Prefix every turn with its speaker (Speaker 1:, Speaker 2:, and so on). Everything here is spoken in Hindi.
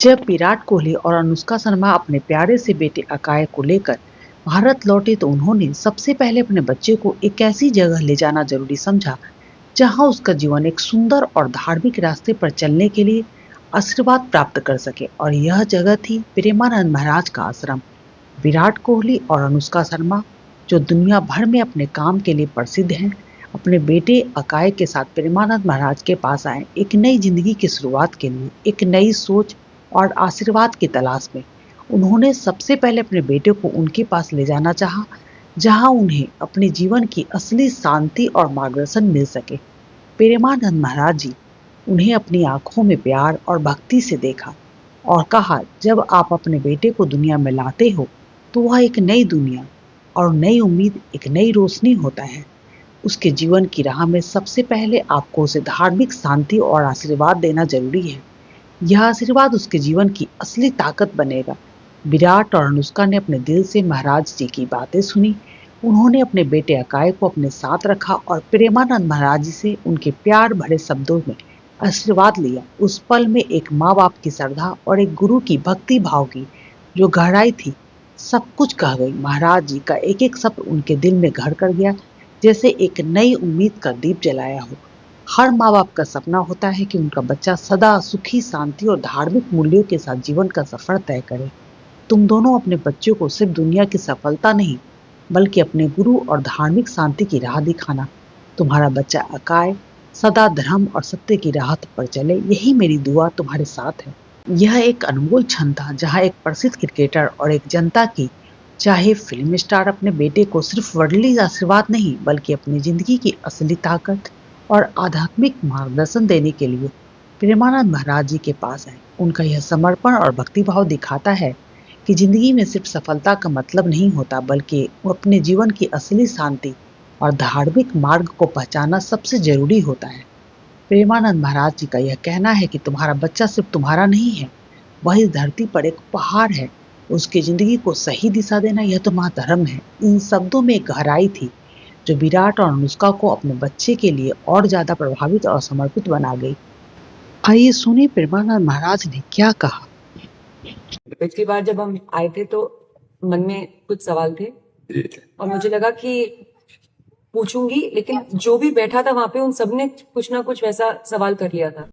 Speaker 1: जब विराट कोहली और अनुष्का शर्मा अपने प्यारे से बेटे अकाय को लेकर भारत लौटे तो उन्होंने सबसे पहले अपने बच्चे को एक ऐसी जगह ले जाना जरूरी समझा जहां उसका जीवन एक सुंदर और धार्मिक रास्ते पर चलने के लिए आशीर्वाद प्राप्त कर सके। और यह जगह थी प्रेमानंद महाराज का आश्रम। विराट कोहली और अनुष्का शर्मा, जो दुनिया भर में अपने काम के लिए प्रसिद्ध हैं, अपने बेटे अकाय के साथ प्रेमानंद महाराज के पास आए एक नई जिंदगी की शुरुआत के लिए, एक नई सोच और आशीर्वाद की तलाश में। उन्होंने सबसे पहले अपने बेटे को उनके पास ले जाना चाहा, जहां उन्हें अपने जीवन की असली शांति और मार्गदर्शन मिल सके। प्रेमानंद महाराज जी उन्हें अपनी आंखों में प्यार और भक्ति से देखा और कहा, जब आप अपने बेटे को दुनिया में लाते हो तो वह एक नई दुनिया और नई उम्मीद, एक नई रोशनी होता है। उसके जीवन की राह में सबसे पहले आपको उसे धार्मिक शांति और आशीर्वाद देना जरूरी है। यह आशीर्वाद उसके जीवन की असली ताकत बनेगा। विराट और अनुष्का ने अपने दिल से महाराज जी की बातें सुनी। उन्होंने अपने बेटे अकाय को अपने साथ रखा और प्रेमानंद महाराज जी से उनके प्यार भरे शब्दों में आशीर्वाद लिया। उस पल में एक माँ बाप की श्रद्धा और एक गुरु की भक्ति भाव की जो गहराई थी, सब कुछ कह गई। महाराज जी का एक एक शब्द उनके दिल में घर कर गया, जैसे एक नई उम्मीद का दीप जलाया हो। हर माँ बाप का सपना होता है कि उनका बच्चा सदा सुखी, शांति और धार्मिक मूल्यों के साथ जीवन का सफर तय करे। तुम दोनों अपने बच्चों को सिर्फ दुनिया की सफलता नहीं, बल्कि अपने गुरु और धार्मिक शांति की राह दिखाना। तुम्हारा बच्चा अकाय सदा धर्म और सत्य की राह पर चले, यही मेरी दुआ तुम्हारे साथ है। यह एक अनमोल क्षण था जहाँ एक प्रसिद्ध क्रिकेटर और एक जनता की चाहे फिल्म स्टार अपने बेटे को सिर्फ वर्ldly आशीर्वाद नहीं, बल्कि अपनी जिंदगी की असली ताकत और आध्यात्मिक मार्गदर्शन देने के लिए प्रेमानंद महाराज जी के पास आए। उनका यह समर्पण और भक्तिभाव दिखाता है कि जिंदगी में सिर्फ सफलता का मतलब नहीं होता, बल्कि अपने जीवन की असली शांति और धार्मिक मार्ग को पहचानना सबसे जरूरी होता है। प्रेमानंद महाराज जी का यह कहना है कि तुम्हारा बच्चा सिर्फ तुम्हारा नहीं है, वह इस धरती पर एक उपहार है। उसकी जिंदगी को सही दिशा देना यह तुम्हारा धर्म है। इन शब्दों में एक गहराई थी जो विराट और अनुष्का को अपने बच्चे के लिए और ज्यादा प्रभावित और समर्पित बना गई। आइए सुनिए प्रेमानंद महाराज ने क्या कहा।
Speaker 2: पिछली बार जब हम आए थे तो मन में कुछ सवाल थे और मुझे लगा कि पूछूंगी, लेकिन जो भी बैठा था वहां पे उन सबने कुछ ना कुछ वैसा सवाल कर लिया था।